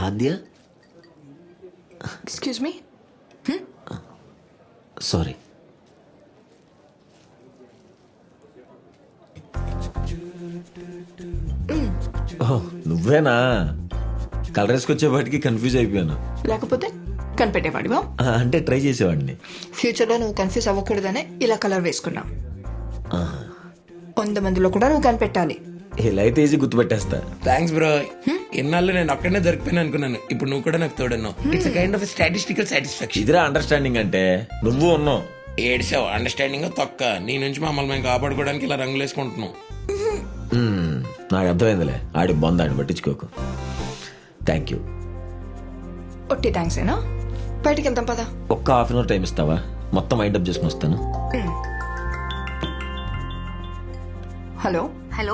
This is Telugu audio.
ఆద్య ఎక్స్క్యూజ్ మీ. సారీ. ఓహ్, నువ్వేనా? కలర్ వేసుకొచ్చేపాటికి కన్ఫ్యూజ్ అయిపోయాను. లేకపోతే కనిపెట్టేవాడివా? అంటే ట్రై చేసేవాడిని. ఫ్యూచర్లో నువ్వు కన్ఫ్యూజ్ అవ్వకూడదనే ఇలా కలర్ వేసుకున్నా. 100 మందిలో కూడా నువ్వు కనిపెట్టాలి. ఇలా అయితే ఈజీ గుర్తుపెట్టేస్తా. Thanks bro. ఇన్నాళ్ళు నేను అక్కడనే దొరికిపోయినా అనుకున్నాను. ఇప్పుడు నువ్వు కూడా నాకు తోడన్నావు. It's kind of statistical satisfaction. ఇదిరా అండర్స్టాండింగ్ అంటే. నువ్వు ఉన్నావు. ఏడ్సావు అండర్స్టాండింగ్ తొక్క. నీ నుంచి మమ్మల్ని మేము కాపాడుకోవడానికి ఇలా రంగులు వేసుకుంటున్నాం. నాకు అర్థమైందిలే. ఆడి బొంద ఆడిని పట్టించుకోకు. Thank you. ఒట్టి థ్యాంక్స్ ఏనా? బయటికి వెళ్తాం పదా. ఒక్క హాఫ్ అన్ అవర్ టైం ఇస్తావా? మొత్తం వైండప్ చేసుకుని వస్తాను. హలో. హలో